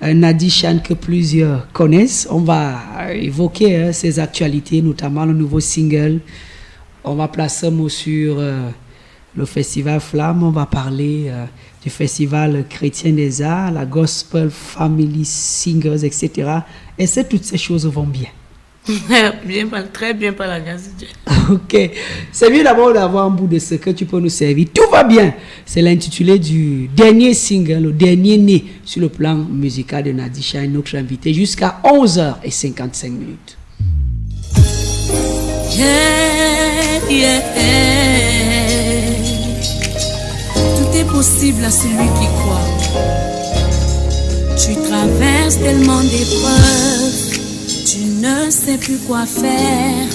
Nadi Shine que plusieurs connaissent. On va évoquer ses actualités, notamment le nouveau single. On va placer un mot sur le festival Flamme. On va parler du festival chrétien des arts, la Gospel Family Singers, etc. Et toutes ces choses vont bien. Bien, très bien par la grâce de Dieu. Ok. C'est mieux d'abord d'avoir un bout de ce que tu peux nous servir. Tout va bien. C'est l'intitulé du dernier single, le dernier né sur le plan musical de Nadi Shine, notre invité, jusqu'à 11h55. Yeah, yeah. Tout est possible à celui qui croit. Tu traverses tellement d'épreuves. Tu ne sais plus quoi faire,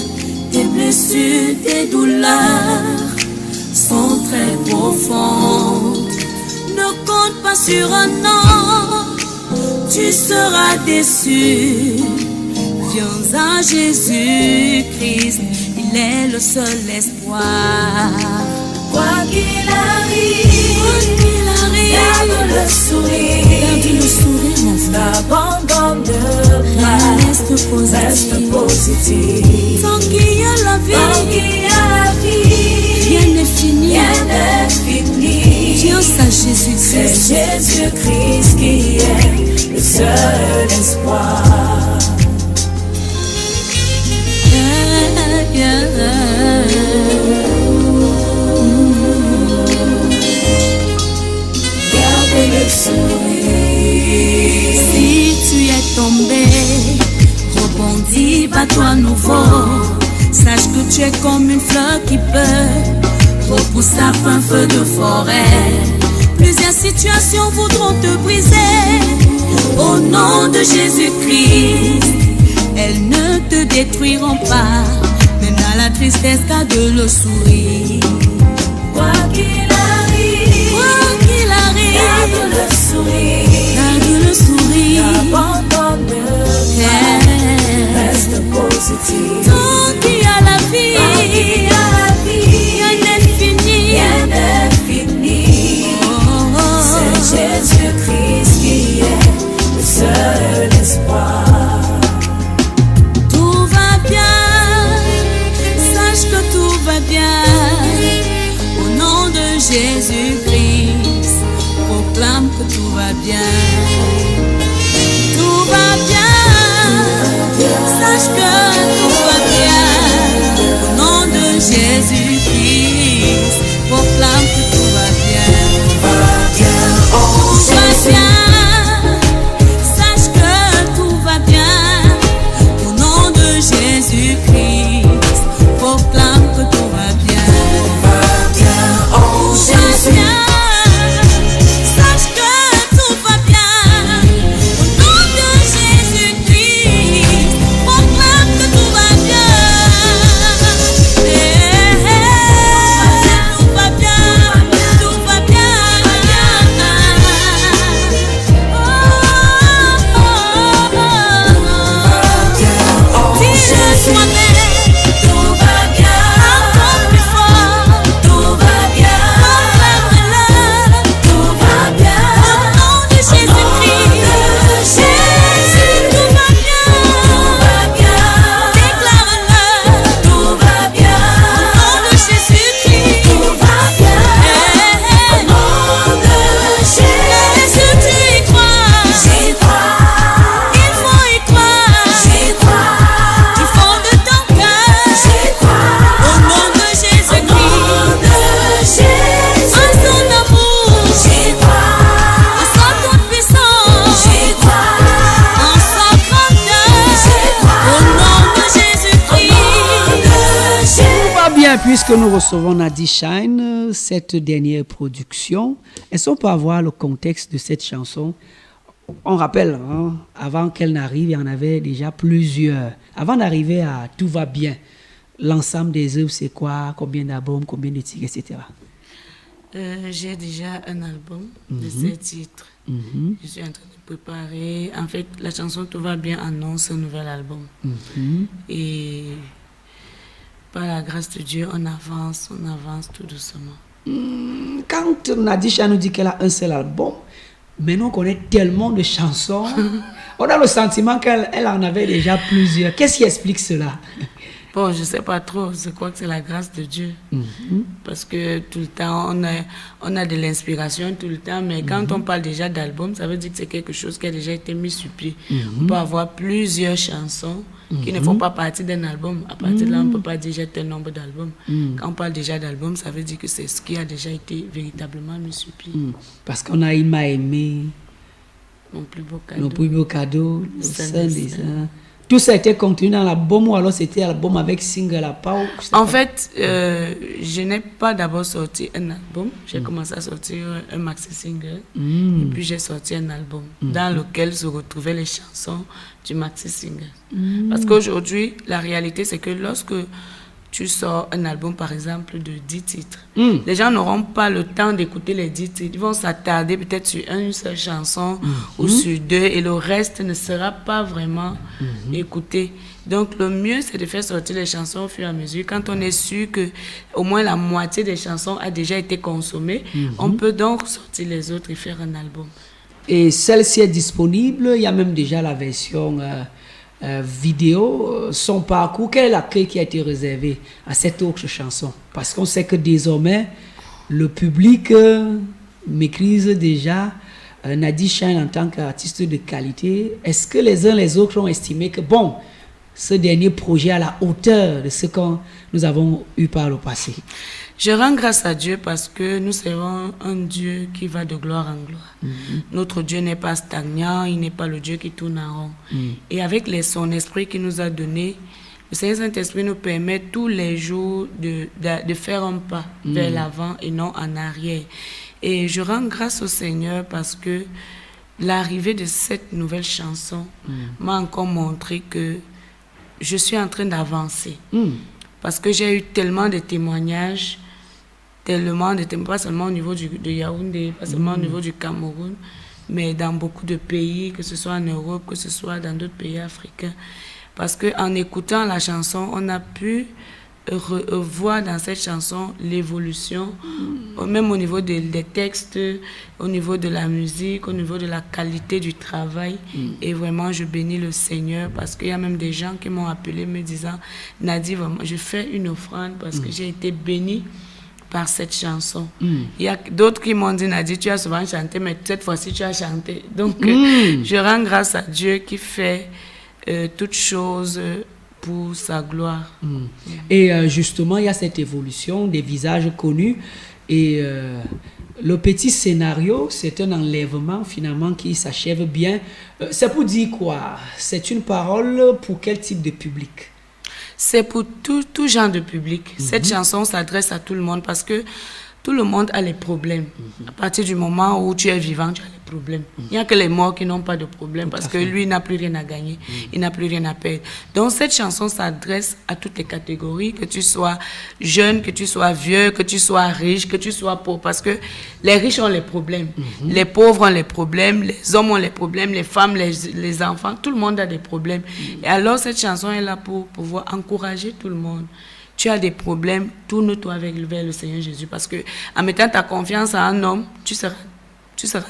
tes blessures, tes douleurs sont très profondes. Ne compte pas sur un an, tu seras déçu. Viens à Jésus-Christ, il est le seul espoir. Quoi qu'il arrive, garde le sourire, mon frère. N'abandonne pas, reste positif. Tant qu'il y a la vie, rien n'est fini. Viens à Jésus-Christ. C'est Jésus-Christ qui est le seul espoir. Garde le sourire. Si tu es tombé, rebondis, bats-toi à nouveau. Sache que tu es comme une fleur qui peut repousser après un feu de forêt. Plusieurs situations voudront te briser. Au nom de Jésus-Christ, elles ne te détruiront pas. Même dans la tristesse, garde le sourire. Quoi qu'il arrive, garde le sourire. N'abandonne pas, reste positif. Tant qu'il y a la vie, rien n'est fini. C'est Jésus-Christ qui est le seul espoir. Tout va bien, sache que tout va bien. Au nom de Jésus-Christ, proclame que tout va bien. Tout va bien, sache que tout va bien. Au nom de Jésus-Christ, proclame que tout va bien. Tout va bien, sache que tout va bien. Au nom de Jésus-Christ, proclame que tout va bien. Tout va bien, sache que tout va bien. Au nom de Jésus-Christ, proclame que tout va bien. Tout va bien, tout va bien. Dis-le toi-même. Tout va bien. Encore plus fort. Tout va bien. Proclame-le. Tout va bien. Au nom de Jésus-Christ. Tout va bien. Tout va bien. Déclare-le. Tout va bien. Au nom de Jésus-Christ. Tout va bien. Au nom de Jésus, tu y crois. J'y crois. Il faut y croire. J'y crois. Du fond de ton cœur. J'y crois. Au nom de Jésus-Christ. En son amour. J'y crois. En sa toute puissance. J'y crois. En sa grandeur. J'y crois. Au nom de Jésus-Christ. Tout va bien puisque nous recevons Nadi Shine, cette dernière production. Est-ce qu'on peut avoir le contexte de cette chanson? On rappelle, avant qu'elle n'arrive, il y en avait déjà plusieurs. Avant d'arriver à Tout va bien, l'ensemble des œuvres, c'est quoi? Combien d'albums, combien de titres, etc. J'ai déjà un album de 7 titres. Je suis en train de préparer. En fait, la chanson Tout va bien annonce un nouvel album. Et par la grâce de Dieu, on avance tout doucement. Quand Nadi Shine nous dit qu'elle a un seul album, Maintenant, on connaît tellement de chansons. On a le sentiment qu'elle en avait déjà plusieurs. Qu'est-ce qui explique cela? Bon, je sais pas trop. Je crois que c'est la grâce de Dieu. Parce que tout le temps, on a de l'inspiration tout le temps. Mais quand on parle déjà d'album, ça veut dire que c'est quelque chose qui a déjà été mis sur pied. On peut avoir plusieurs chansons qui ne font pas partie d'un album. À partir de là, on ne peut pas dire j'ai tel nombre d'albums. Quand on parle déjà d'album, ça veut dire que c'est ce qui a déjà été véritablement mis sur pied. Parce qu'on a Il m'a aimé, Mon plus beau cadeau. Mon plus beau cadeau, Le Saint Saint des des Saints. Saints. Tout ça a été contenu dans l'album ou alors c'était l'album avec single à part? En fait, je n'ai pas d'abord sorti un album. J'ai commencé à sortir un maxi single. Et puis j'ai sorti un album dans lequel se retrouvaient les chansons du maxi single. Parce qu'aujourd'hui, la réalité, c'est que lorsque tu sors un album, par exemple, de 10 titres, les gens n'auront pas le temps d'écouter les 10 titres. Ils vont s'attarder peut-être sur une seule chanson ou sur deux et le reste ne sera pas vraiment écouté. Donc, le mieux, c'est de faire sortir les chansons au fur et à mesure. Quand on est sûr que au moins la moitié des chansons a déjà été consommée, on peut donc sortir les autres et faire un album. Et celle-ci est disponible. Il y a même déjà la version vidéo. Son parcours, quel est l'accueil qui a été réservé à cette autre chanson? Parce qu'on sait que désormais, le public maîtrise déjà Nadi Shine en tant qu'artiste de qualité. Est-ce que les uns les autres ont estimé que, bon, ce dernier projet à la hauteur de ce que nous avons eu par le passé? Je rends grâce à Dieu parce que nous servons un Dieu qui va de gloire en gloire. Notre Dieu n'est pas stagnant, il n'est pas le Dieu qui tourne en rond. Et avec son esprit qu'il nous a donné, le Seigneur Saint-Esprit nous permet tous les jours de faire un pas vers l'avant et non en arrière. Et je rends grâce au Seigneur parce que l'arrivée de cette nouvelle chanson m'a encore montré que je suis en train d'avancer. Parce que j'ai eu tellement de témoignages, pas seulement au niveau de Yaoundé, pas seulement au niveau du Cameroun, mais dans beaucoup de pays, que ce soit en Europe, que ce soit dans d'autres pays africains. Parce qu'en écoutant la chanson, on a pu voir dans cette chanson l'évolution, même au niveau des textes, au niveau de la musique, au niveau de la qualité du travail. Et vraiment, je bénis le Seigneur parce qu'il y a même des gens qui m'ont appelé me disant « Nadi, vraiment, je fais une offrande parce que j'ai été bénie par cette chanson. Il y a d'autres qui m'ont dit « Nadi, tu as souvent chanté, mais cette fois-ci, tu as chanté. » Donc, je rends grâce à Dieu qui fait toutes choses pour sa gloire. Et justement, il y a cette évolution des visages connus et le petit scénario, c'est un enlèvement finalement qui s'achève bien. C'est pour dire quoi? C'est une parole pour quel type de public? C'est pour tout genre de public. Cette chanson s'adresse à tout le monde parce que tout le monde a les problèmes. À partir du moment où tu es vivant, tu as les problèmes. Il n'y a que les morts qui n'ont pas de problème parce que lui n'a plus rien à gagner, il n'a plus rien à perdre. Donc cette chanson s'adresse à toutes les catégories, que tu sois jeune, que tu sois vieux, que tu sois riche, que tu sois pauvre. Parce que les riches ont les problèmes, les pauvres ont les problèmes, les hommes ont les problèmes, les femmes, les enfants, tout le monde a des problèmes. Et alors cette chanson est là pour pouvoir encourager tout le monde. Tu as des problèmes, tourne-toi vers le Seigneur Jésus. Parce que en mettant ta confiance à un homme, tu seras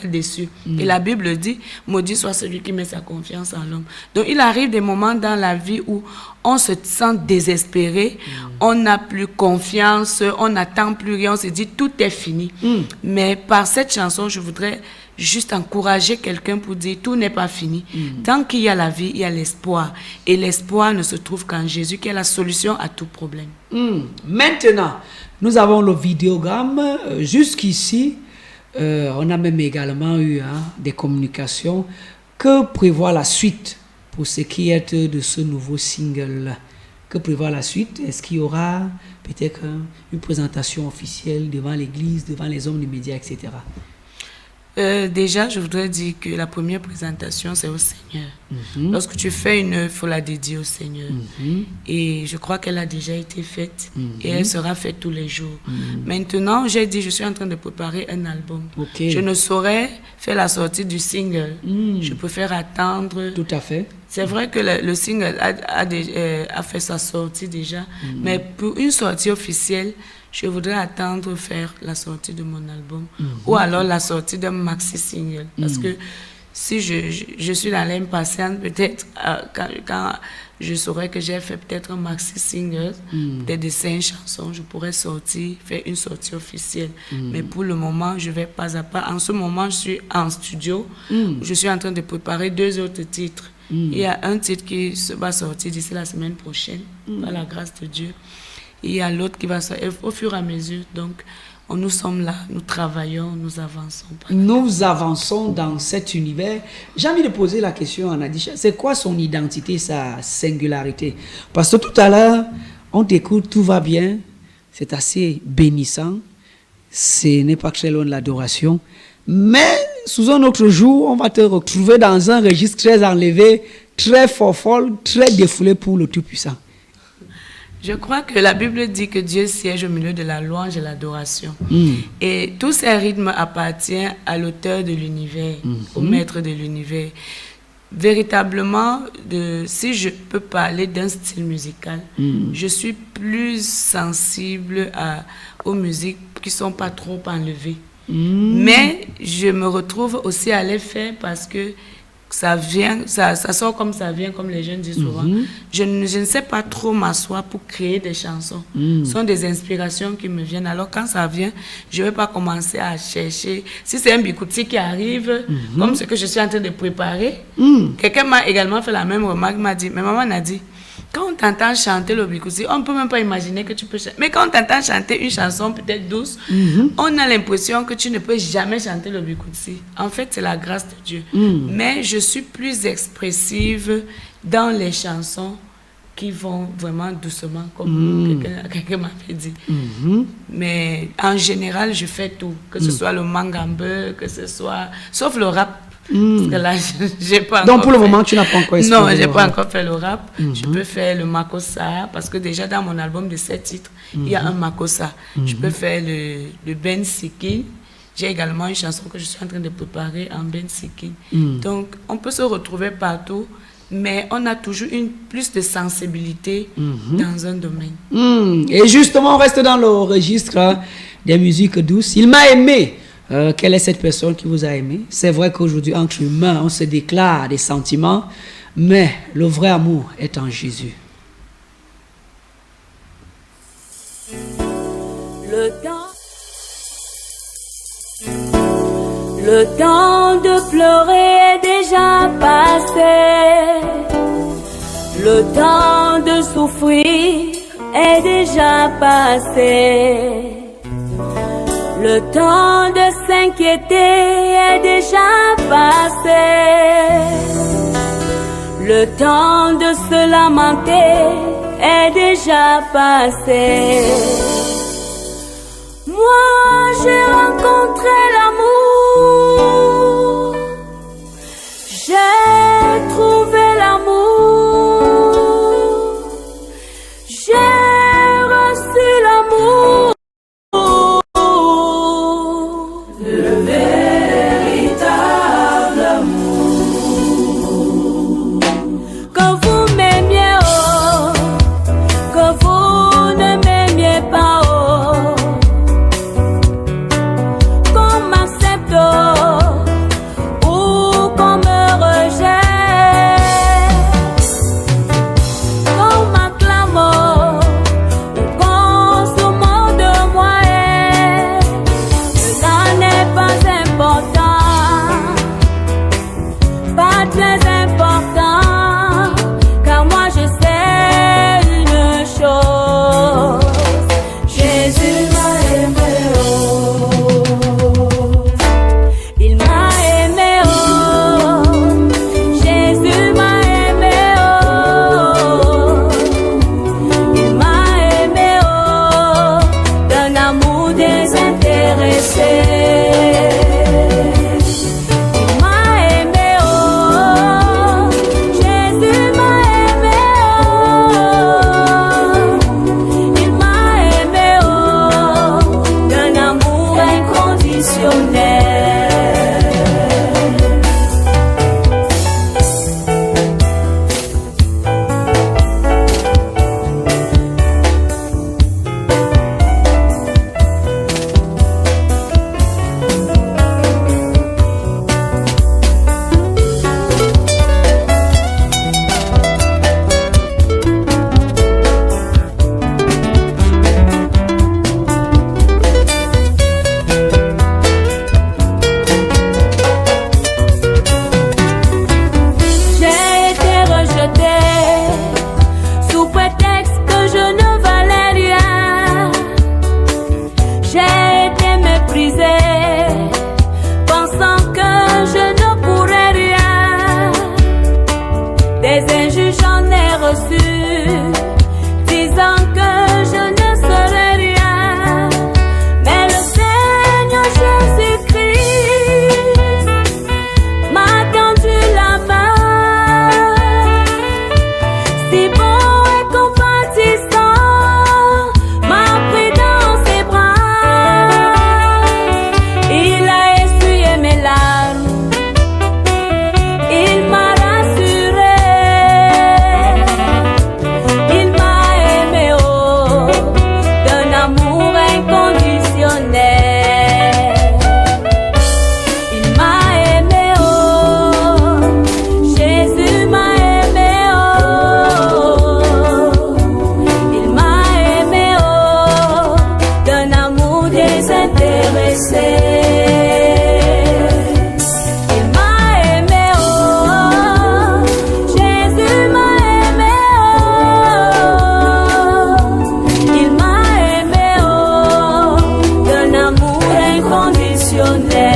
déçu. Et la Bible dit, maudit soit celui qui met sa confiance en l'homme. Donc il arrive des moments dans la vie où on se sent désespéré, on n'a plus confiance, on n'attend plus rien, on se dit tout est fini. Mais par cette chanson, je voudrais juste encourager quelqu'un pour dire tout n'est pas fini. Tant qu'il y a la vie, il y a l'espoir. Et l'espoir ne se trouve qu'en Jésus, qui est la solution à tout problème. Maintenant, nous avons le vidéogramme. Jusqu'ici, on a même également eu des communications. Que prévoit la suite pour ce qui est de ce nouveau single? Que prévoit la suite? Est-ce qu'il y aura peut-être une présentation officielle devant l'église, devant les hommes des médias, etc.? Déjà, je voudrais dire que la première présentation, c'est au Seigneur. Lorsque tu fais une œuvre, il faut la dédier au Seigneur. Et je crois qu'elle a déjà été faite et elle sera faite tous les jours. Maintenant, j'ai dit, je suis en train de préparer un album. Je ne saurais faire la sortie du single. Je préfère attendre Tout à fait. C'est vrai que le single a fait sa sortie déjà, mais pour une sortie officielle, je voudrais attendre faire la sortie de mon album ou alors la sortie d'un maxi single. Parce que si je suis dans l'impatience, peut-être quand je saurais que j'ai fait peut-être un maxi single, peut-être de 5 chansons, je pourrais faire une sortie officielle. Mais pour le moment, je vais pas à pas. En ce moment, je suis en studio. Je suis en train de préparer 2 autres titres. Il y a un titre qui va sortir d'ici la semaine prochaine, par la grâce de Dieu. Il y a l'autre qui va sortir au fur et à mesure. Donc, nous sommes là, nous travaillons, nous avançons. Nous avançons dans cet univers. J'ai envie de poser la question à Nadisha. C'est quoi son identité, sa singularité? Parce que tout à l'heure, on t'écoute, tout va bien. C'est assez bénissant. Ce n'est pas très loin de l'adoration. Mais sous un autre jour, on va te retrouver dans un registre très enlevé, très folle, très défoulé pour le Tout-Puissant. Je crois que la Bible dit que Dieu siège au milieu de la louange et l'adoration. Et tous ces rythmes appartiennent à l'auteur de l'univers, au maître de l'univers. Véritablement, si je peux parler d'un style musical, je suis plus sensible aux musiques qui ne sont pas trop enlevées. Mais je me retrouve aussi à les faire parce que ça sort comme ça vient, comme les jeunes disent souvent. Je ne sais pas trop m'asseoir pour créer des chansons. Ce sont des inspirations qui me viennent. Alors quand ça vient, je ne vais pas commencer à chercher. Si c'est un bikouti qui arrive, comme ce que je suis en train de préparer, quelqu'un m'a également fait la même remarque, m'a dit, mais maman a dit, quand on t'entend chanter le bikouti, on ne peut même pas imaginer que tu peux chanter. Mais quand on t'entend chanter une chanson peut-être douce, on a l'impression que tu ne peux jamais chanter le bikouti. En fait, c'est la grâce de Dieu. Mais je suis plus expressive dans les chansons qui vont vraiment doucement, comme quelqu'un m'avait dit. Mais en général, je fais tout. Que ce soit le mangambe, que ce soit... Sauf le rap. Parce que là, j'ai pas Donc pour le moment, tu n'as pas encore exploré. Non, j'ai pas encore fait le rap. Je peux faire le makossa, parce que déjà dans mon album de 7 titres, il y a un makossa. Je peux faire le Ben Sikin. J'ai également une chanson que je suis en train de préparer en Ben Sikin. Donc, on peut se retrouver partout, mais on a toujours plus de sensibilité dans un domaine. Et justement, on reste dans le registre des musiques douces. Il m'a aimé. Quelle est cette personne qui vous a aimé? C'est vrai qu'aujourd'hui, entre humains, on se déclare des sentiments, mais le vrai amour est en Jésus. Le temps de pleurer est déjà passé. Le temps de souffrir est déjà passé. Le temps de s'inquiéter est déjà passé. Le temps de se lamenter est déjà passé. Moi, j'ai rencontré l'amour. J'ai trouvé l'amour. J'ai reçu l'amour. Qu'on m'accepte ou qu'on me rejette. Des injures j'en ai reçu, disant que je ne serais rien. Mais le Seigneur Jésus-Christ m'a tendu la main, si bon et compatissant, m'a pris dans ses bras. Il a essuyé mes larmes, il m'a rassuré, il m'a aimé, oh, d'un amour inconditionnel. Il m'a aimé, oh, Jésus m'a aimé, oh, il m'a aimé, oh, d'un amour désintéressé. Il m'a aimé, oh, Jésus m'a aimé, oh, il m'a aimé, oh, d'un amour inconditionnel.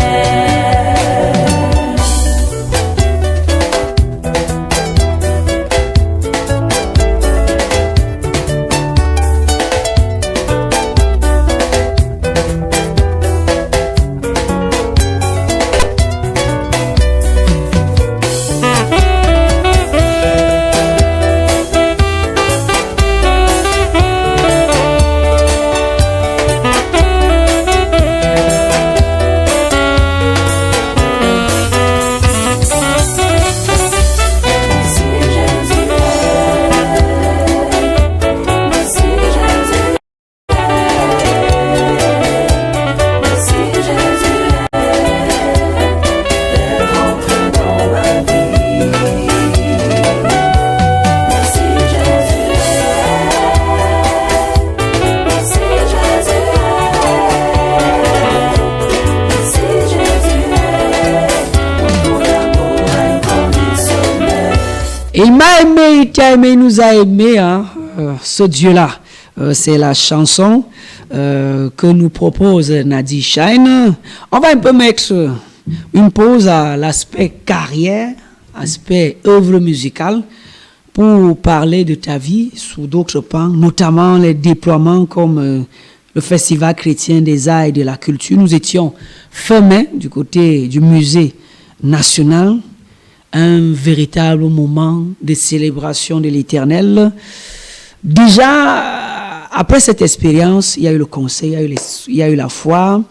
Il m'a aimé, il t'a aimé, il nous a aimé, hein, ce Dieu-là. C'est la chanson que nous propose Nadi Shine. On va un peu mettre une pause à l'aspect carrière, aspect œuvre musicale, pour parler de ta vie sous d'autres pans, notamment les déploiements comme le Festival chrétien des arts et de la culture. Nous étions fin mai du côté du musée national, un véritable moment de célébration de l'Éternel. Déjà, après cette expérience, il y a eu le conseil, il y a eu la foi.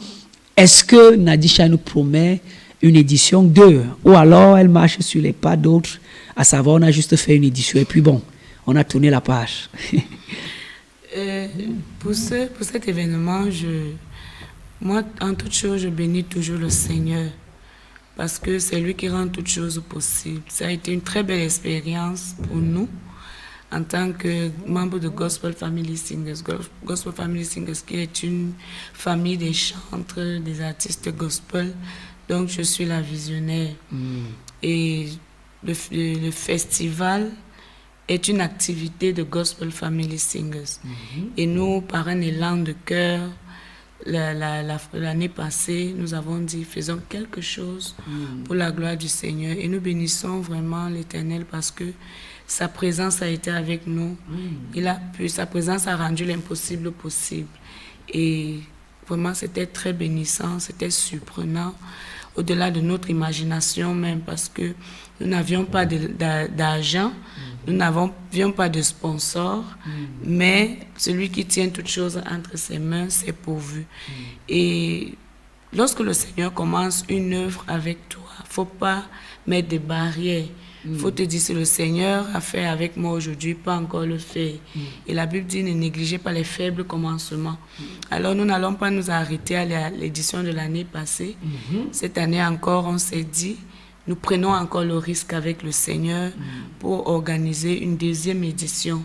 Est-ce que Nadisha nous promet une édition 2 ou alors elle marche sur les pas d'autres, à savoir on a juste fait une édition et puis bon, on a tourné la page. Pour cet événement, moi, en toute chose, je bénis toujours le Seigneur parce que c'est lui qui rend toutes choses possibles. Ça a été une très belle expérience pour nous en tant que membre de Gospel Family Singers. Gospel Family Singers qui est une famille des chantres, des artistes gospel. Donc, je suis la visionnaire. Et le festival est une activité de Gospel Family Singers. Et nous, par un élan de cœur, l'année passée, nous avons dit, faisons quelque chose pour la gloire du Seigneur. Et nous bénissons vraiment l'Éternel parce que sa présence a été avec nous. Sa présence a rendu l'impossible possible. Et vraiment, c'était très bénissant, c'était surprenant, au-delà de notre imagination même, parce que nous n'avions pas d'argent, nous n'avions pas de sponsor, mais celui qui tient toutes choses entre ses mains, c'est pourvu. Et lorsque le Seigneur commence une œuvre avec toi, il ne faut pas mettre des barrières. Il faut te dire, si le Seigneur a fait avec moi aujourd'hui, pas encore le fait. Et la Bible dit, ne négligez pas les faibles commencements. Alors nous n'allons pas nous arrêter à l'édition de l'année passée. Cette année encore, on s'est dit, nous prenons encore le risque avec le Seigneur pour organiser une deuxième édition.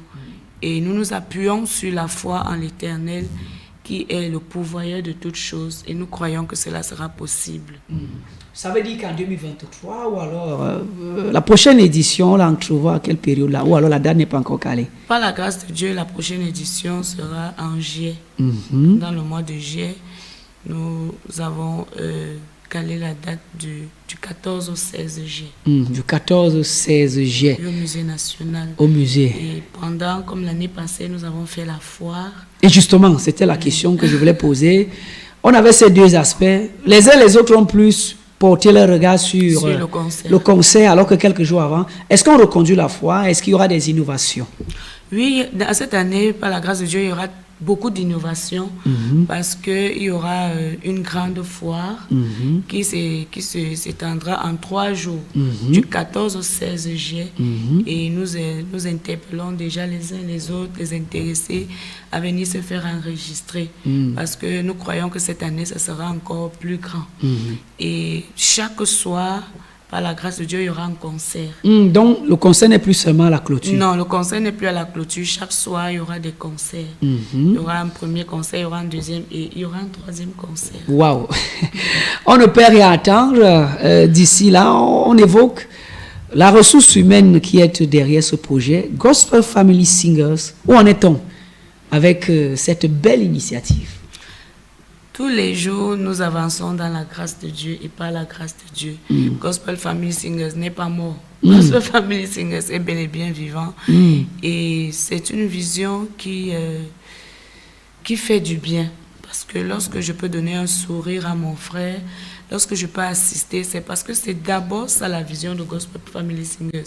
Et nous nous appuyons sur la foi en l'Éternel qui est le pourvoyeur de toutes choses. Et nous croyons que cela sera possible. Ça veut dire qu'en 2023 ou alors la prochaine édition, là, on trouvera à quelle période là, ou alors la date n'est pas encore calée? Par la grâce de Dieu, la prochaine édition sera en juillet. Dans le mois de juillet, nous avons caler la date du 14 au 16 juillet. Du 14 au 16 juillet. Au musée national. Au musée. Et pendant, comme l'année passée, nous avons fait la foire. Et justement, c'était la question que je voulais poser. On avait ces deux aspects. Les uns et les autres ont plus porté leur regard sur le concert, alors que quelques jours avant. Est-ce qu'on reconduit la foire? Est-ce qu'il y aura des innovations? Oui, cette année, par la grâce de Dieu, il y aura beaucoup d'innovations parce qu'il y aura une grande foire qui s'étendra en 3 jours, du 14 au 16 juillet. Et nous interpellons déjà les uns les autres, les intéressés, à venir se faire enregistrer parce que nous croyons que cette année, ça sera encore plus grand. Et chaque soir, par la grâce de Dieu, il y aura un concert. Donc, le concert n'est plus seulement à la clôture? Non, le concert n'est plus à la clôture. Chaque soir, il y aura des concerts. Il y aura un premier concert, il y aura un deuxième et il y aura un troisième concert. Waouh! On ne peut rien attendre. D'ici là, on évoque la ressource humaine qui est derrière ce projet. Gospel Family Singers, où en est-on avec cette belle initiative? Tous les jours, nous avançons dans la grâce de Dieu et par la grâce de Dieu. Gospel Family Singers n'est pas mort. Gospel Family Singers est bel et bien vivant. Et c'est une vision qui fait du bien. Parce que lorsque je peux donner un sourire à mon frère, lorsque je peux assister, c'est parce que c'est d'abord ça la vision de Gospel Family Singers.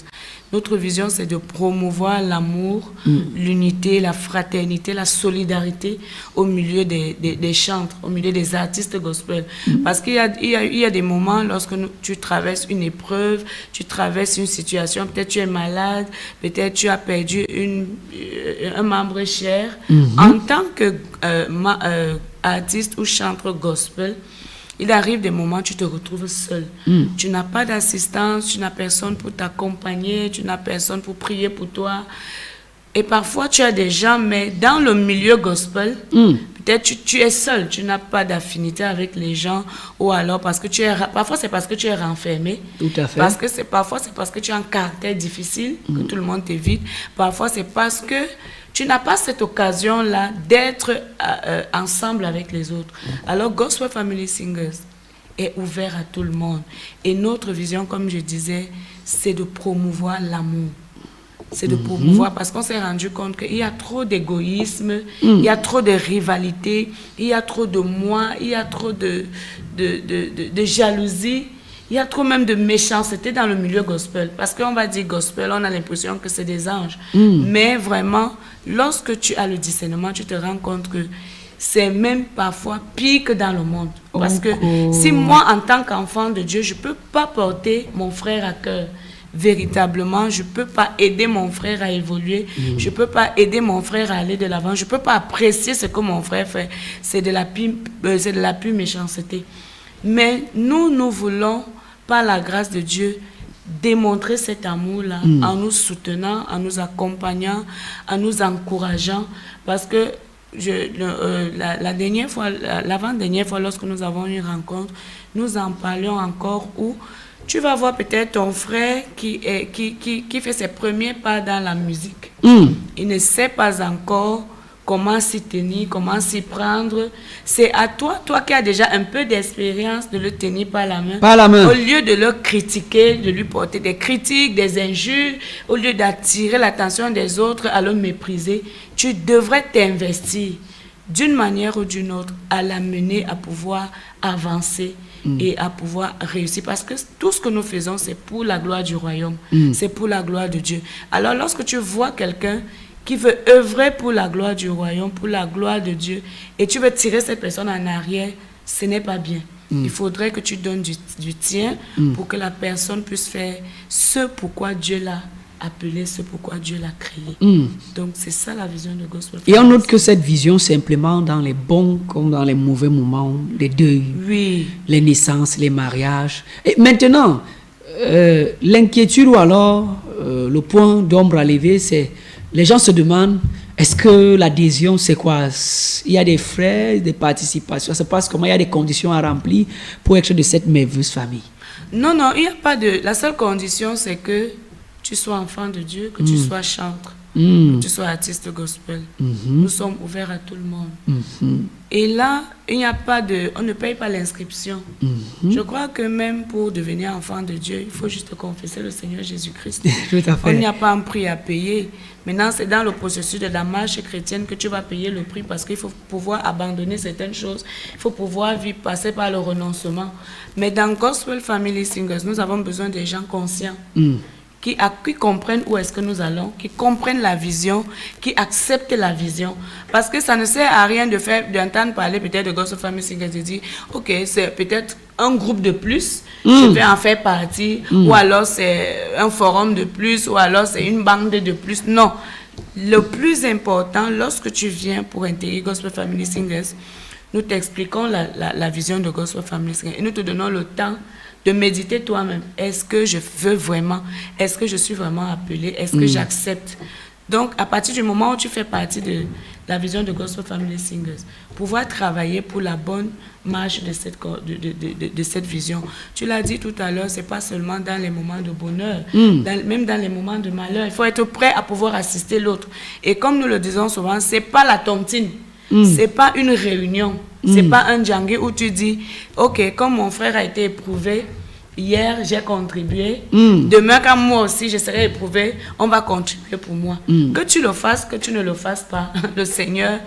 Notre vision, c'est de promouvoir l'amour, l'unité, la fraternité, la solidarité au milieu des chantres, au milieu des artistes gospel. Parce qu'il y a des moments lorsque tu traverses une épreuve, tu traverses une situation, peut-être tu es malade, peut-être tu as perdu un membre cher. En tant que artiste ou chanteur gospel, il arrive des moments où tu te retrouves seul. Tu n'as pas d'assistance, tu n'as personne pour t'accompagner, tu n'as personne pour prier pour toi. Et parfois, tu as des gens, mais dans le milieu gospel, peut-être tu es seul, tu n'as pas d'affinité avec les gens, ou alors parce que parfois c'est parce que tu es renfermé. Tout à fait. Parfois c'est parce que tu as un caractère difficile, que tout le monde t'évite. Parfois c'est parce que tu n'as pas cette occasion-là d'être ensemble avec les autres. Alors, Gospel Family Singers est ouvert à tout le monde. Et notre vision, comme je disais, c'est de promouvoir l'amour. C'est de promouvoir, parce qu'on s'est rendu compte qu'il y a trop d'égoïsme, il y a trop de rivalité, il y a trop de moi, il y a trop de jalousie. Il y a trop même de méchanceté dans le milieu gospel. Parce qu'on va dire gospel, on a l'impression que c'est des anges. Mais vraiment, lorsque tu as le discernement, tu te rends compte que c'est même parfois pire que dans le monde. Parce que si moi, en tant qu'enfant de Dieu, je ne peux pas porter mon frère à cœur, véritablement, je ne peux pas aider mon frère à évoluer, je ne peux pas aider mon frère à aller de l'avant, je ne peux pas apprécier ce que mon frère fait. C'est de la pure méchanceté. Mais nous voulons, par la grâce de Dieu, démontrer cet amour-là en nous soutenant, en nous accompagnant, en nous encourageant. Parce que l'avant-dernière fois, lorsque nous avons eu une rencontre, nous en parlions encore où tu vas voir peut-être ton frère qui fait ses premiers pas dans la musique. Il ne sait pas encore comment s'y tenir, comment s'y prendre. C'est à toi qui as déjà un peu d'expérience, de le tenir par la main. Par la main. Au lieu de le critiquer, de lui porter des critiques, des injures, au lieu d'attirer l'attention des autres, à le mépriser, tu devrais t'investir d'une manière ou d'une autre à l'amener à pouvoir avancer et à pouvoir réussir. Parce que tout ce que nous faisons, c'est pour la gloire du royaume. C'est pour la gloire de Dieu. Alors lorsque tu vois quelqu'un qui veut œuvrer pour la gloire du royaume, pour la gloire de Dieu, et tu veux tirer cette personne en arrière, ce n'est pas bien. Il faudrait que tu donnes du tien pour que la personne puisse faire ce pourquoi Dieu l'a appelé, ce pourquoi Dieu l'a créé. Donc c'est ça la vision de Gospel. Et on note que cette vision s'implémente dans les bons comme dans les mauvais moments, les deuils, les naissances, les mariages. Et maintenant, l'inquiétude ou alors le point d'ombre à lever, c'est les gens se demandent, est-ce que l'adhésion, c'est quoi? Il y a des frais, des participations, ça se passe comment? Il y a des conditions à remplir pour être de cette merveilleuse famille? Non, il n'y a pas de... La seule condition, c'est que tu sois enfant de Dieu, que tu sois chantre. que tu sois artiste gospel. Nous sommes ouverts à tout le monde. Et là, il n'y a pas on ne paye pas l'inscription. Je crois que même pour devenir enfant de Dieu, il faut juste confesser le Seigneur Jésus-Christ. Tout à fait. Il n'y a pas un prix à payer. Maintenant, c'est dans le processus de la marche chrétienne que tu vas payer le prix parce qu'il faut pouvoir abandonner certaines choses. Il faut pouvoir passer par le renoncement. Mais dans Gospel Family Singers, nous avons besoin des gens conscients. Qui comprennent où est-ce que nous allons, qui comprennent la vision, qui acceptent la vision. Parce que ça ne sert à rien d'entendre parler peut-être de Gospel Family Singers, de dire, ok, c'est peut-être un groupe de plus, je vais en faire partie, ou alors c'est un forum de plus, ou alors c'est une bande de plus. Non. Le plus important, lorsque tu viens pour intégrer Gospel Family Singers, nous t'expliquons la vision de Gospel Family Singers et nous te donnons le temps de méditer toi-même. Est-ce que je veux vraiment? Est-ce que je suis vraiment appelée? Est-ce que j'accepte? Donc, à partir du moment où tu fais partie de la vision de Gospel Family Singers, pouvoir travailler pour la bonne marche de cette vision. Tu l'as dit tout à l'heure, c'est pas seulement dans les moments de bonheur, même dans les moments de malheur. Il faut être prêt à pouvoir assister l'autre. Et comme nous le disons souvent, c'est pas la tontine. C'est pas une réunion. C'est pas un djangé où tu dis, ok, comme mon frère a été éprouvé, hier j'ai contribué, demain quand moi aussi je serai éprouvé, on va contribuer pour moi. Que tu le fasses, que tu ne le fasses pas, le Seigneur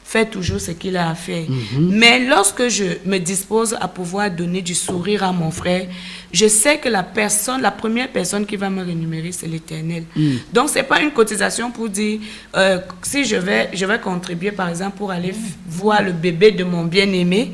fait toujours ce qu'il a à faire. Mais lorsque je me dispose à pouvoir donner du sourire à mon frère, je sais que la première personne qui va me rémunérer, c'est l'Éternel. Donc, ce n'est pas une cotisation pour dire, si je vais contribuer, par exemple, pour aller voir le bébé de mon bien-aimé,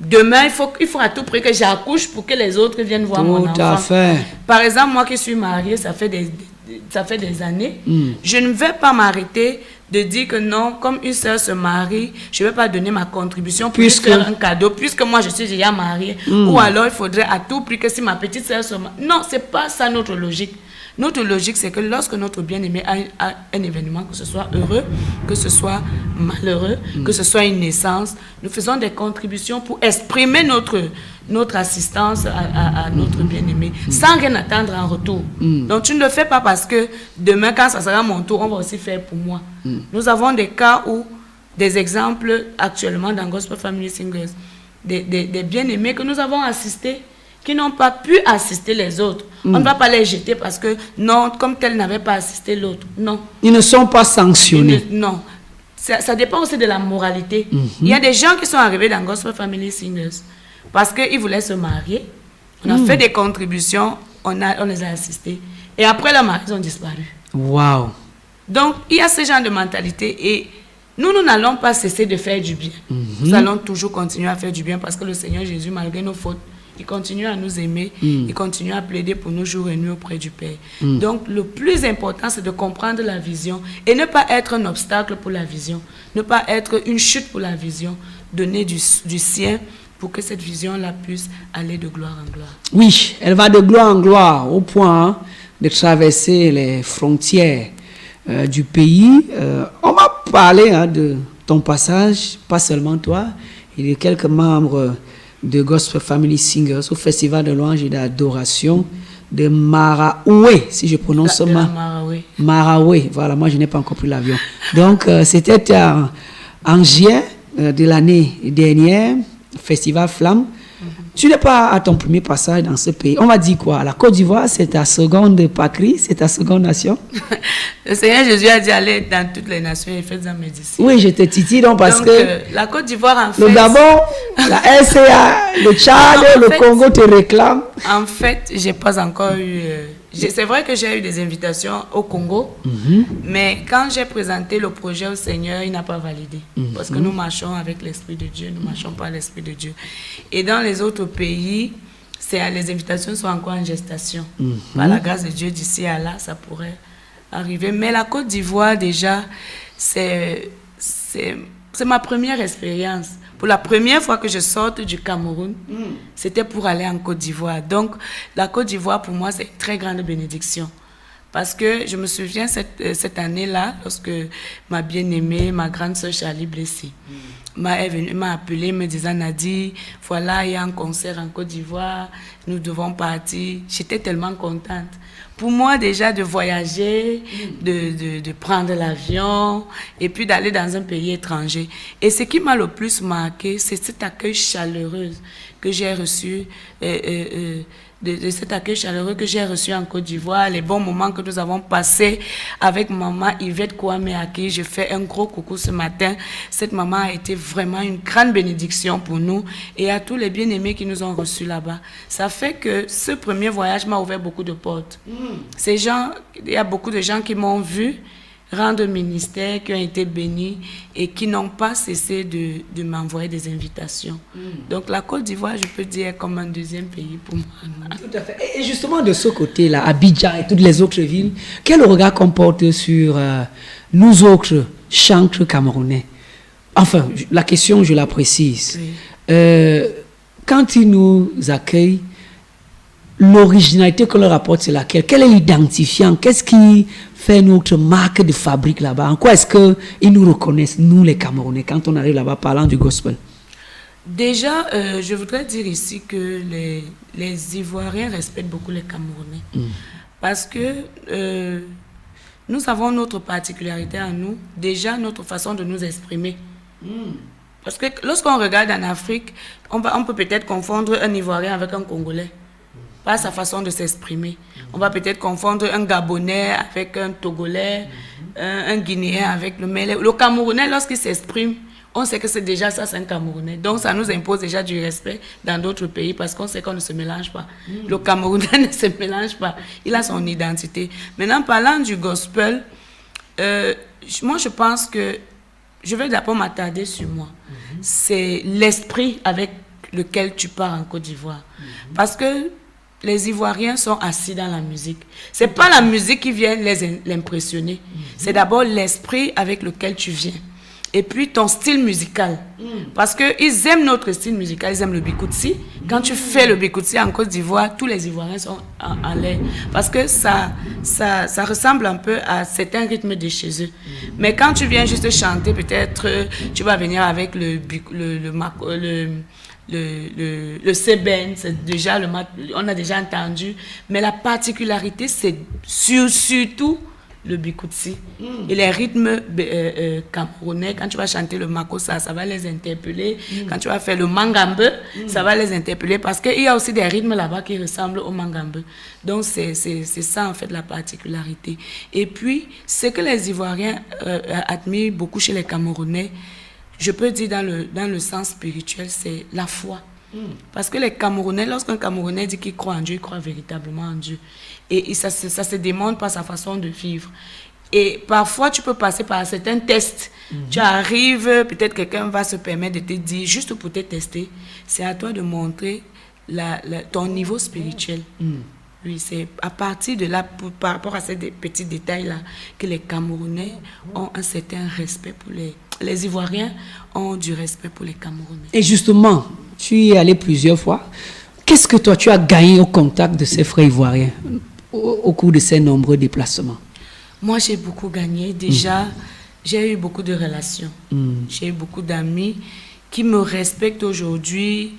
demain, il faut à tout prix que j'accouche pour que les autres viennent voir mon enfant. Tout à fait. Par exemple, moi qui suis mariée, ça fait des années, je ne vais pas m'arrêter de dire que non, comme une sœur se marie, je ne vais pas donner ma contribution pour faire un cadeau, puisque moi je suis déjà mariée. Ou alors il faudrait à tout prix que si ma petite sœur se marie. Non, ce n'est pas ça notre logique. Notre logique, c'est que lorsque notre bien-aimé a un événement, que ce soit heureux, que ce soit malheureux, que ce soit une naissance, nous faisons des contributions pour exprimer notre assistance à notre bien-aimé, sans rien attendre en retour. Donc tu ne le fais pas parce que demain, quand ça sera mon tour, on va aussi faire pour moi. Nous avons des cas où, des exemples actuellement dans Gospel Family Singers, des bien-aimés que nous avons assistés, qui n'ont pas pu assister les autres. On ne va pas les jeter parce que, non, comme tel n'avait pas assisté l'autre. Non. Ils ne sont pas sanctionnés. Non. Ça dépend aussi de la moralité. Il y a des gens qui sont arrivés dans Gospel Family Singers parce qu'ils voulaient se marier. On a fait des contributions, on les a assistés. Et après leur mariage, ils ont disparu. Wow. Donc, il y a ce genre de mentalité et nous n'allons pas cesser de faire du bien. Nous allons toujours continuer à faire du bien parce que le Seigneur Jésus, malgré nos fautes, il continue à nous aimer, il continue à plaider pour nous jour et nuit auprès du Père. Donc, le plus important, c'est de comprendre la vision et ne pas être un obstacle pour la vision, ne pas être une chute pour la vision, donner du sien pour que cette vision-là puisse aller de gloire en gloire. Oui, elle va de gloire en gloire au point de traverser les frontières du pays. On va parler de ton passage, pas seulement toi, il y a quelques membres de Gospel Family Singers au Festival de louange et d'adoration de Maraoué, si je prononce mal. Maraoué, voilà, moi je n'ai pas encore pris l'avion. Donc c'était en juin de l'année dernière, Festival Flamme. Tu n'es pas à ton premier passage dans ce pays. On va dire quoi? La Côte d'Ivoire, c'est ta seconde patrie, c'est ta seconde nation? Le Seigneur Jésus a dit aller dans toutes les nations et faites-en mes disciples. Oui, je te titille donc parce que la Côte d'Ivoire, en fait... Le Gabon, la RCA, le Tchad, le Congo te réclament. En fait, je n'ai pas encore eu... c'est vrai que j'ai eu des invitations au Congo, mais quand j'ai présenté le projet au Seigneur, il n'a pas validé. Parce que nous marchons avec l'Esprit de Dieu, nous ne marchons pas l'Esprit de Dieu. Et dans les autres pays, les invitations sont encore en gestation. Par la grâce de Dieu, d'ici à là, ça pourrait arriver. Mais la Côte d'Ivoire, déjà, c'est ma première expérience. Pour la première fois que je sorte du Cameroun, c'était pour aller en Côte d'Ivoire. Donc, la Côte d'Ivoire, pour moi, c'est une très grande bénédiction. Parce que je me souviens cette année-là, lorsque ma bien-aimée, ma grande sœur Charlie blessée, m'a appelé me disant Nadi, voilà, il y a un concert en Côte d'Ivoire, nous devons partir. J'étais tellement contente. Pour moi, déjà, de voyager, de prendre l'avion et puis d'aller dans un pays étranger. Et ce qui m'a le plus marqué, c'est cet accueil chaleureux que j'ai reçu, de cet accueil chaleureux que j'ai reçu en Côte d'Ivoire, les bons moments que nous avons passés avec maman Yvette Kouame, à qui je fais un gros coucou ce matin. Cette maman a été vraiment une grande bénédiction pour nous et à tous les bien-aimés qui nous ont reçus là-bas. Ça fait que ce premier voyage m'a ouvert beaucoup de portes. Ces gens, il y a beaucoup de gens qui m'ont vu rendre ministère, qui ont été bénis et qui n'ont pas cessé de m'envoyer des invitations. Donc la Côte d'Ivoire, je peux dire, est comme un deuxième pays pour moi. Tout à fait. Et justement, de ce côté-là, Abidjan et toutes les autres villes, quel regard qu'on porte sur nous autres chantres camerounais? Enfin, la question, je la précise. Oui. Quand ils nous accueillent, l'originalité qu'on leur apporte, c'est laquelle? Quel est l'identifiant? Qu'est-ce qui fait notre marque de fabrique là-bas? En quoi est-ce qu'ils nous reconnaissent, nous les Camerounais, quand on arrive là-bas parlant du gospel? Déjà, je voudrais dire ici que les Ivoiriens respectent beaucoup les Camerounais. Parce que nous avons notre particularité à nous, déjà notre façon de nous exprimer. Parce que lorsqu'on regarde en Afrique, on peut peut-être confondre un Ivoirien avec un Congolais. Pas sa façon de s'exprimer. On va peut-être confondre un Gabonais avec un Togolais, un Guinéen avec le Mali. Le Camerounais, lorsqu'il s'exprime, on sait que c'est déjà ça, c'est un Camerounais. Donc ça nous impose déjà du respect dans d'autres pays parce qu'on sait qu'on ne se mélange pas. Le Camerounais ne se mélange pas. Il a son identité. Maintenant, parlant du gospel, moi je pense que je vais d'abord m'attarder sur moi. C'est l'esprit avec lequel tu pars en Côte d'Ivoire. Parce que les Ivoiriens sont assis dans la musique. C'est pas la musique qui vient l'impressionner. C'est d'abord l'esprit avec lequel tu viens. Et puis ton style musical. Parce qu'ils aiment notre style musical, ils aiment le bikoutsi. Quand tu fais le bikoutsi en Côte d'Ivoire, tous les Ivoiriens sont en l'air. Parce que ça ressemble un peu à certains rythmes de chez eux. Mais quand tu viens juste chanter, peut-être tu vas venir avec le seben, c'est déjà on a déjà entendu, mais la particularité c'est surtout le bikoutsi et les rythmes camerounais. Quand tu vas chanter le makossa, ça va les interpeller. Quand tu vas faire le mangambe, ça va les interpeller parce qu'il y a aussi des rythmes là-bas qui ressemblent au mangambe. Donc c'est ça en fait la particularité. Et puis ce que les Ivoiriens admirent beaucoup chez les Camerounais, je peux dire dans le sens spirituel, c'est la foi. Parce que les Camerounais, lorsqu'un Camerounais dit qu'il croit en Dieu, il croit véritablement en Dieu. Et ça se démontre par sa façon de vivre. Et parfois, tu peux passer par certains tests. Tu arrives, peut-être quelqu'un va se permettre de te dire, juste pour te tester, c'est à toi de montrer ton niveau spirituel. Oui, c'est à partir de là, par rapport à ces petits détails-là, que les Camerounais ont un certain respect pour les Ivoiriens ont du respect pour les Camerounais. Et justement, tu y es allé plusieurs fois. Qu'est-ce que toi, tu as gagné au contact de ces frères ivoiriens au cours de ces nombreux déplacements? Moi, j'ai beaucoup gagné. Déjà, j'ai eu beaucoup de relations. J'ai eu beaucoup d'amis qui me respectent aujourd'hui.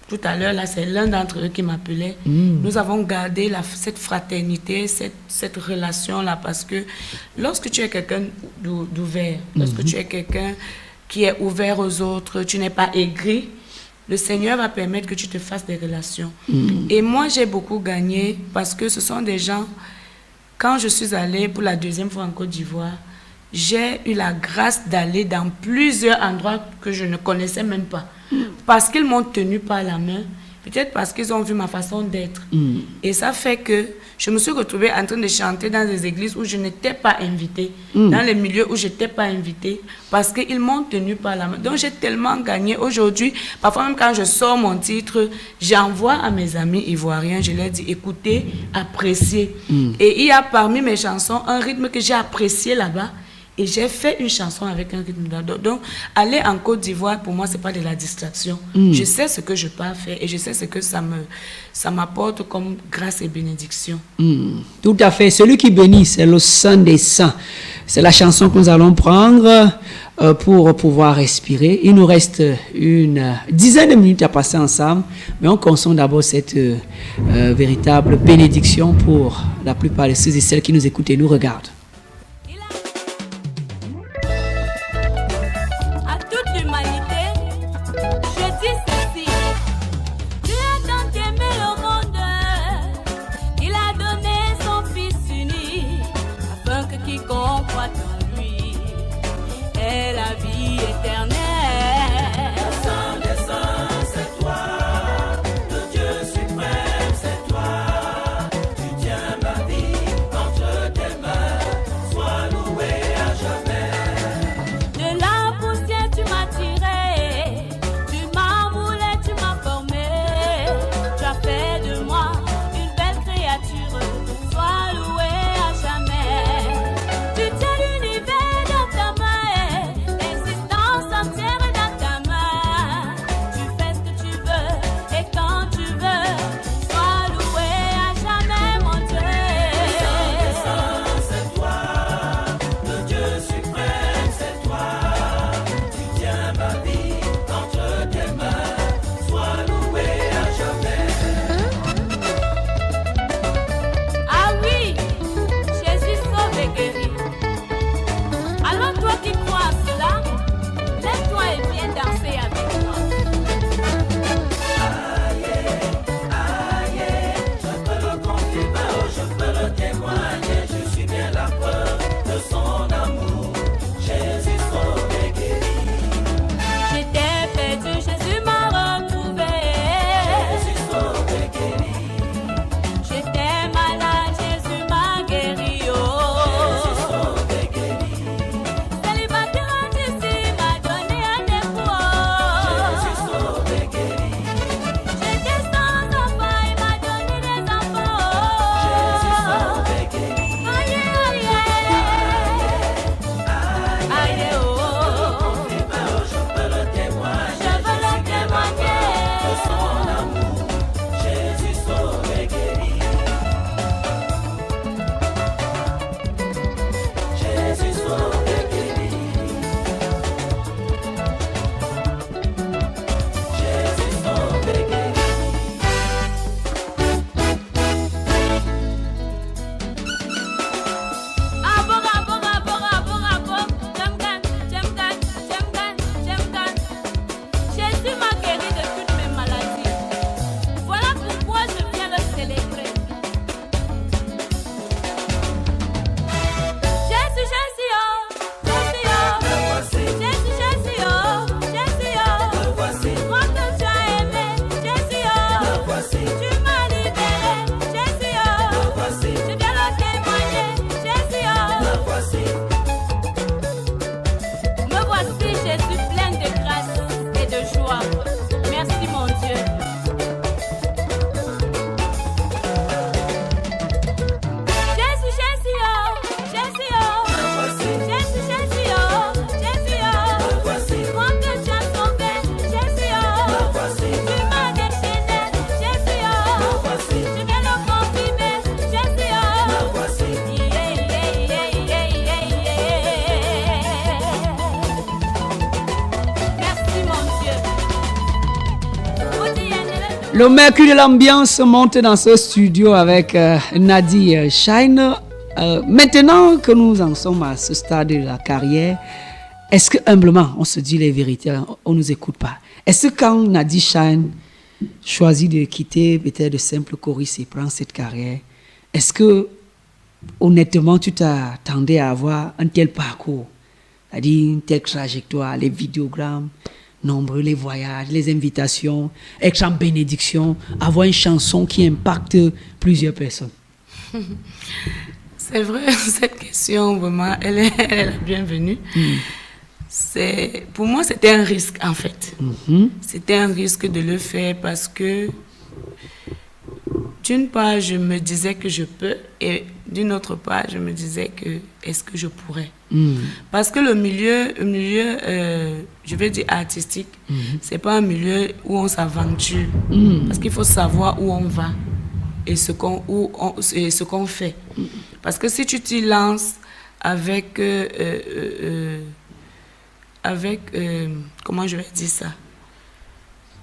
Tout à l'heure, là, c'est l'un d'entre eux qui m'appelait. Nous avons gardé cette fraternité, cette relation-là, parce que lorsque tu es quelqu'un d'ouvert, lorsque tu es quelqu'un qui est ouvert aux autres, tu n'es pas aigri, le Seigneur va permettre que tu te fasses des relations. Et moi, j'ai beaucoup gagné parce que ce sont des gens, quand je suis allée pour la deuxième fois en Côte d'Ivoire, j'ai eu la grâce d'aller dans plusieurs endroits que je ne connaissais même pas. Parce qu'ils m'ont tenu par la main, peut-être parce qu'ils ont vu ma façon d'être. Et ça fait que je me suis retrouvée en train de chanter dans des églises où je n'étais pas invitée, dans les milieux où je n'étais pas invitée, parce qu'ils m'ont tenu par la main. Donc j'ai tellement gagné. Aujourd'hui, parfois même quand je sors mon titre, j'envoie à mes amis ivoiriens, je leur dis écoutez, appréciez. Et il y a parmi mes chansons un rythme que j'ai apprécié là-bas. Et j'ai fait une chanson avec un rythme d'adore. Donc, aller en Côte d'Ivoire, pour moi, ce n'est pas de la distraction. Je sais ce que je peux faire et je sais ce que ça m'apporte comme grâce et bénédiction. Tout à fait. Celui qui bénit, c'est le Saint des Saints. C'est la chanson que nous allons prendre. pour pouvoir respirer. Il nous reste une dizaine de minutes à passer ensemble, mais on consomme d'abord cette véritable bénédiction pour la plupart de ceux et celles qui nous écoutent et nous regardent. À toute l'humanité, je dis ceci. Dieu a tant aimé le monde qu'il a donné son Fils unique, afin que quiconque croit en lui ait la vie éternelle. Le Saint des Saints, c'est toi, le Dieu suprême, c'est toi. Tu tiens ma vie entre tes mains, sois loué à jamais. De la poussière tu m'as tiré, tu m'as moulé, tu m'as formé. Tu as fait de moi une belle créature, sois loué à jamais. Tu tiens l'univers dans ta main, l'existence entière est dans ta main. Tu fais ce que tu veux et quand tu veux, sois loué à jamais, mon Dieu. Le Saint des Saints, c'est toi, le Dieu suprême, c'est toi. Tu tiens ma vie entre tes mains, sois loué à jamais. Ah oui, Jésus sauve et guérit. Alors toi qui crois à cela, lève-toi et viens danser avec moi. Je peux le confirmer, je peux le témoigner, je suis bien la preuve de son amour. Jésus sauve et guérit. J'étais perdu, Jésus m'a retrouvé. Jésus sauve et guérit. J'étais malade, Jésus m'a guéri. Jésus sauve et guérit. Célibataire indécis m'a donné un époux. Jésus sauve et guérit. J'étais sans enfant, il m'a donné des enfants. Jésus sauve et guérit. Aïe, aïe, aïe. Aïe, oh. Je peux le témoigner de son amour. Jésus sauve et guérit. Jésus sauve et guérit. Jésus sauve et guérit. Jésus m'a guéri de toutes mes maladies. Voilà pourquoi je viens le célébrer. Jésus, Jésus, oh, Jésus, oh, Jésus, Jésus, oh, Jésus, oh, moi que tu as aimé, Jésus, oh, tu m'as libéré, Jésus, oh, je viens le témoigner, Jésus, oh, me voici, Jésus, plein de grâce et de joie. Merci, mon Dieu. Jésus, Jésus, oh, Jésus, oh, Jésus, Jésus, oh, Jésus, oh, moi que tu as sauvé, Jésus, oh, tu m'as déchaîné, Jésus, oh, je viens le confirmer, Jésus, oh, yeah, yeah, yeah, yeah, yeah. Merci, mon Dieu. Le mercure de l'ambiance monte dans ce studio avec Nadi Shine. Maintenant que nous en sommes à ce stade de la carrière, est-ce que humblement, on se dit les vérités, on ne nous écoute pas? Est-ce que quand Nadi Shine choisit de quitter peut-être de simples choristes et prend cette carrière, est-ce que honnêtement tu t'attendais à avoir un tel parcours, c'est-à-dire une telle trajectoire, les vidéogrammes nombreux, les voyages, les invitations, être en bénédiction, avoir une chanson qui impacte plusieurs personnes? C'est vrai, cette question, vraiment, elle est la bienvenue. Pour moi, c'était un risque, en fait. C'était un risque de le faire parce que, d'une part, je me disais que je peux, et d'une autre part, je me disais que est-ce que je pourrais. Parce que le milieu je vais dire artistique, c'est pas un milieu où on s'aventure. Parce qu'il faut savoir où on va et ce qu'on fait. Parce que si tu t'y lances avec avec, comment je vais dire ça?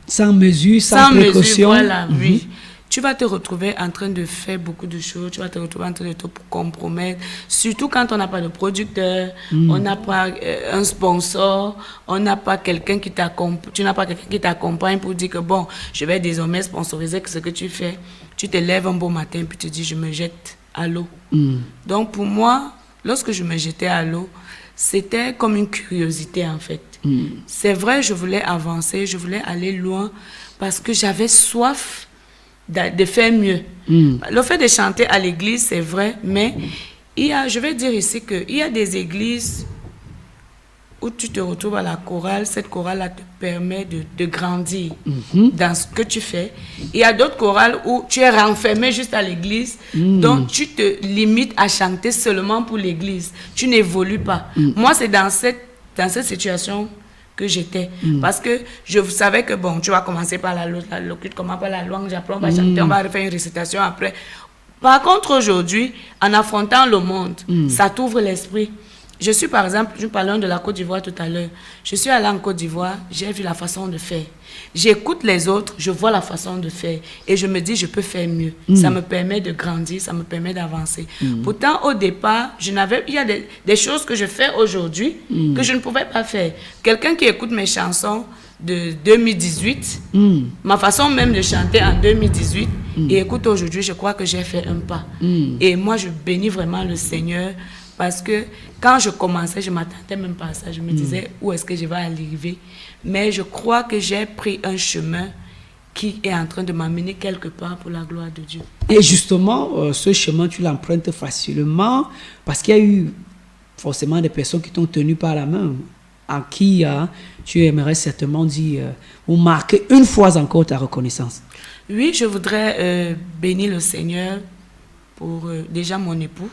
Sans mesure, sans précaution. Mesure, voilà, oui. Tu vas te retrouver en train de faire beaucoup de choses, tu vas te retrouver en train de te compromettre, surtout quand on n'a pas de producteur, on n'a pas un sponsor, on n'a pas quelqu'un qui t'accompagne, tu n'as pas quelqu'un qui t'accompagne pour dire que bon, je vais désormais sponsoriser ce que tu fais. Tu te lèves un beau matin puis tu dis je me jette à l'eau. Donc pour moi, lorsque je me jetais à l'eau, c'était comme une curiosité en fait. C'est vrai, je voulais avancer, je voulais aller loin parce que j'avais soif de faire mieux. Le fait de chanter à l'église, c'est vrai, mais je vais dire ici qu'il y a des églises où tu te retrouves à la chorale, cette chorale-là te permet de grandir dans ce que tu fais. Il y a d'autres chorales où tu es renfermé juste à l'église, donc tu te limites à chanter seulement pour l'église. Tu n'évolues pas. Moi, c'est dans cette situation que j'étais. Parce que je savais que, bon, tu vas commencer par la locute, comment par la langue, j'apprends, on va chanter, on va faire une récitation après. Par contre, aujourd'hui, en affrontant le monde, ça t'ouvre l'esprit. Je suis, par exemple, je parlais de la Côte d'Ivoire tout à l'heure. Je suis allée en Côte d'Ivoire, j'ai vu la façon de faire. J'écoute les autres, je vois la façon de faire. Et je me dis, je peux faire mieux. Ça me permet de grandir, ça me permet d'avancer. Pourtant, au départ, il y a des choses que je fais aujourd'hui que je ne pouvais pas faire. Quelqu'un qui écoute mes chansons de 2018, ma façon même de chanter en 2018, et écoute aujourd'hui, je crois que j'ai fait un pas. Et moi, je bénis vraiment le Seigneur. Parce que quand je commençais, je ne m'attendais même pas à ça. Je me disais, où est-ce que je vais arriver? Mais je crois que j'ai pris un chemin qui est en train de m'amener quelque part pour la gloire de Dieu. Et justement, ce chemin, tu l'empruntes facilement parce qu'il y a eu forcément des personnes qui t'ont tenu par la main, à qui tu aimerais certainement dire ou marquer une fois encore ta reconnaissance. Oui, je voudrais bénir le Seigneur pour déjà mon époux,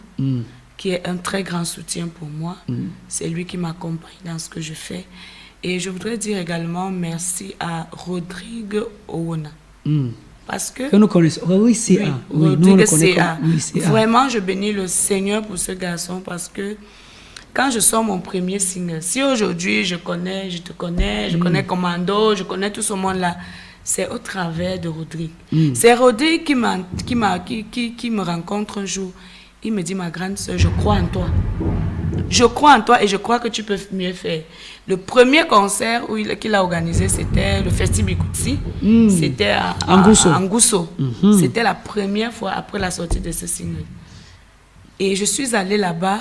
qui est un très grand soutien pour moi. C'est lui qui m'accompagne dans ce que je fais. Et je voudrais dire également merci à Rodrigue Owona. Parce que nous connaissons. Oui, c'est oui, oui, Rodrigue, nous le connaissons. Oui, vraiment, je bénis le Seigneur pour ce garçon parce que quand je sors mon premier single, si aujourd'hui je te connais, je connais Commando, je connais tout ce monde-là, c'est au travers de Rodrigue. C'est Rodrigue qui me rencontre un jour. Il me dit, ma grande sœur, je crois en toi. Je crois en toi et je crois que tu peux mieux faire. Le premier concert qu'il a organisé, c'était le Festival Bikutsi. C'était à Angousso. C'était la première fois après la sortie de ce single. Et je suis allée là-bas.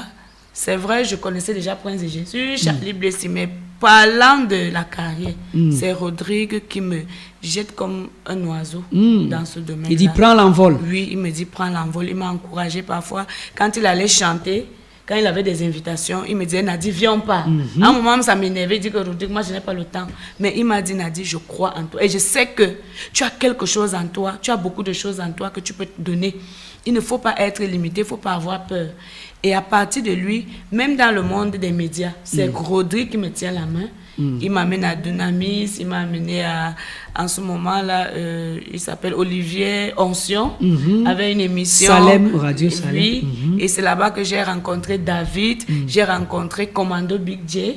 C'est vrai, je connaissais déjà Prince de Jésus, Charlie Blessy, mais parlant de la carrière, c'est Rodrigue qui me jette comme un oiseau dans ce domaine-là. Il dit, prends l'envol. Oui, il me dit, prends l'envol. Il m'a encouragé parfois. Quand il allait chanter, quand il avait des invitations, il me disait, Nadi, viens pas. À un moment, ça m'énervait. Il dit que Rodrigue, moi, je n'ai pas le temps. Mais il m'a dit, Nadi, je crois en toi. Et je sais que tu as quelque chose en toi. Tu as beaucoup de choses en toi que tu peux te donner. Il ne faut pas être limité, il ne faut pas avoir peur. Et à partir de lui, même dans le monde des médias, c'est Rodrigue qui me tient la main. Il m'amène à Dunamis, il m'a amené en ce moment-là, il s'appelle Olivier Onsion, avec une émission. Salem, Radio Salem. Oui, et c'est là-bas que j'ai rencontré David, j'ai rencontré Commando Big J.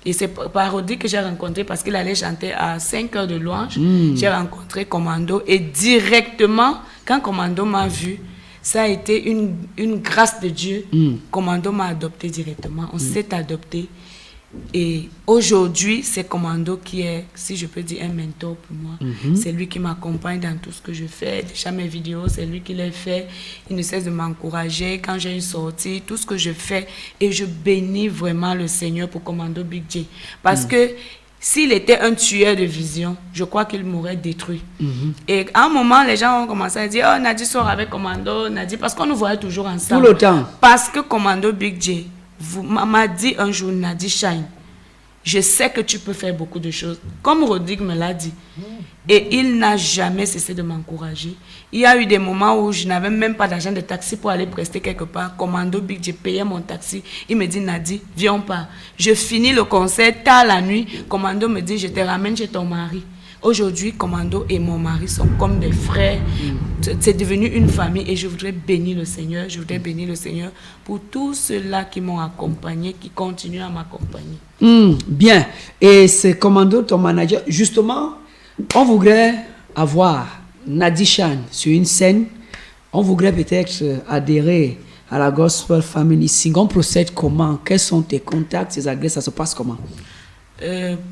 Et c'est par Rodrigue que j'ai rencontré parce qu'il allait chanter à 5 heures de louange. J'ai rencontré Commando et directement, quand Commando m'a vu, ça a été une grâce de Dieu. Commando m'a adopté directement. On s'est adopté. Et aujourd'hui, c'est Commando qui est, si je peux dire, un mentor pour moi. C'est lui qui m'accompagne dans tout ce que je fais. Déjà mes vidéos, c'est lui qui les fait. Il ne cesse de m'encourager quand j'ai une sortie, tout ce que je fais. Et je bénis vraiment le Seigneur pour Commando Big J. Parce que s'il était un tueur de vision, je crois qu'il m'aurait détruit. Et à un moment, les gens ont commencé à dire, oh, Nadi sort avec Commando, Nadi, parce qu'on nous voyait toujours ensemble. Tout le temps. Parce que Commando Big J m'a dit un jour, Nadi Shine, je sais que tu peux faire beaucoup de choses. Comme Rodrigue me l'a dit. Et il n'a jamais cessé de m'encourager. Il y a eu des moments où je n'avais même pas d'argent de taxi pour aller prester quelque part. Commando Big, j'ai payé mon taxi. Il me dit, Nadi, viens pas. Je finis le concert tard la nuit. Commando me dit, je te ramène chez ton mari. Aujourd'hui, Commando et mon mari sont comme des frères. C'est devenu une famille et je voudrais bénir le Seigneur. Je voudrais bénir le Seigneur pour tous ceux-là qui m'ont accompagné, qui continuent à m'accompagner. Bien. Et c'est Commando, ton manager. Justement, on voudrait avoir Nadi Chan sur une scène. On voudrait peut-être adhérer à la Gospel Family Sing. On procède comment? Quels sont tes contacts, tes adresses? Ça se passe comment?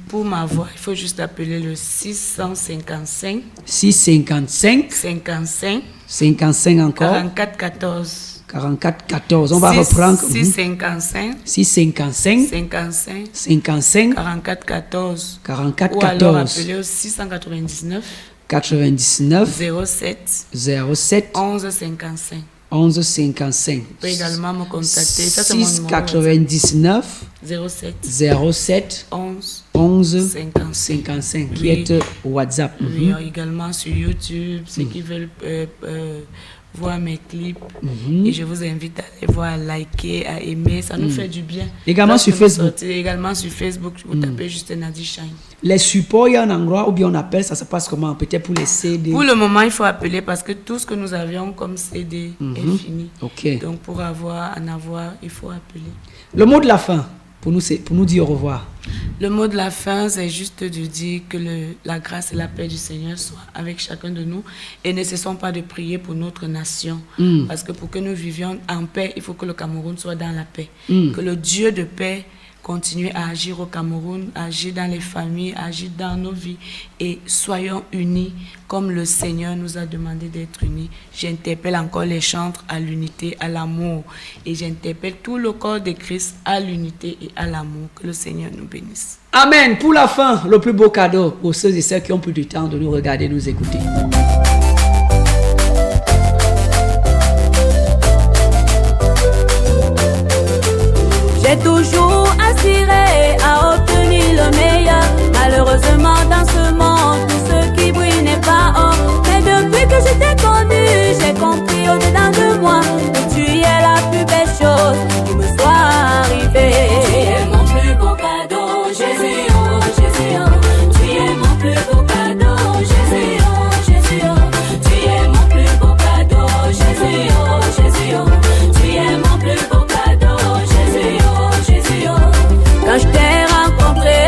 Pour ma voix, il faut juste appeler le 655 655 55 55 encore 44 14. 44 14. On va reprendre. 655 655 55 55 44 14. 44 Ou 14. alors appeler au 699 99 07 07 11 55. 11 55. Vous pouvez également me contacter. Ça, c'est mon numéro 699 07 07 11 11 55. 55 qui Oui. est WhatsApp. Oui, également sur YouTube, ceux qui veulent voir mes clips. Et je vous invite à aller voir, à liker, à aimer. Ça nous fait du bien. Également Lorsque sur vous Facebook. sortez, également sur Facebook, vous tapez juste Nadi Shine. Les supports, il y a un endroit où bien on appelle, ça se passe comment? Peut-être pour les CD. Pour le moment, il faut appeler parce que tout ce que nous avions comme CD est fini. Ok. Donc pour en avoir, il faut appeler. Le mot de la fin, pour nous dire au revoir. Le mot de la fin, c'est juste de dire que la grâce et la paix du Seigneur soient avec chacun de nous et ne cessons pas de prier pour notre nation. Parce que pour que nous vivions en paix, il faut que le Cameroun soit dans la paix. Que le Dieu de paix continue à agir au Cameroun, à agir dans les familles, à agir dans nos vies et soyons unis comme le Seigneur nous a demandé d'être unis. J'interpelle encore les chantres à l'unité, à l'amour et j'interpelle tout le corps de Christ à l'unité et à l'amour. Que le Seigneur nous bénisse. Amen. Pour la fin, le plus beau cadeau pour ceux et celles qui ont plus du temps de nous regarder, nous écouter. J'ai toujours aspiré à obtenir le meilleur. Malheureusement, dans ce monde, tout ce qui brille n'est pas or. Mais depuis que je t'ai connu, j'ai compris au-dedans de moi que tu es la plus belle chose qui me soit arrivée. Tu es mon plus beau cadeau, Jésus, oh Jésus, oh. Tu es mon plus beau cadeau, Jésus, oh Jésus, oh. Tu es mon plus beau cadeau, Jésus, oh Jésus, oh. Tu es mon plus beau cadeau, Jésus, oh Jésus, oh. Quand je t'ai rencontré,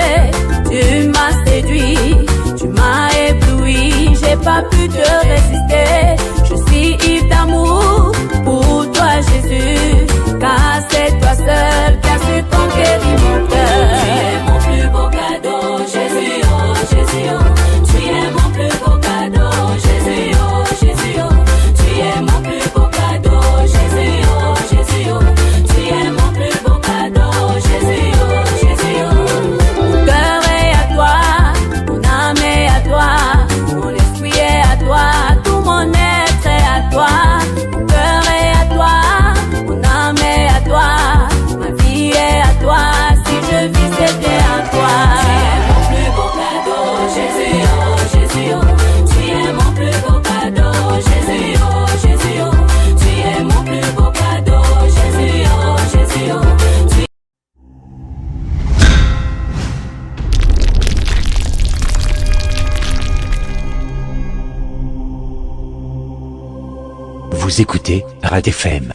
tu m'as séduit, tu m'as ébloui, j'ai pas pu te résister. Je suis ivre d'amour pour toi, Jésus, car c'est toi seul qui as su conquérir mon cœur. Tu es mon plus beau cadeau, Jésus, oh Jésus, oh. Tu es mon plus beau cadeau, Jésus, oh Jésus, oh. Tu es mon plus beau cadeau, Jésus, oh Jésus, oh. Tu es mon plus beau cadeau, Jésus, oh Jésus, oh. Mon cœur est à toi, mon âme est à toi, mon esprit est à toi, tout mon être est à toi. Mon cœur est à toi, mon âme est à toi, ma vie est à toi, si je vis c'était à toi. Tu es mon plus beau cadeau, Jésus, oh Jésus, oh. Tu es mon plus beau cadeau, Jésus, oh Jésus, oh. Tu es mon plus beau cadeau, Jésus, oh Jésus, oh. Vous écoutez RAD FM.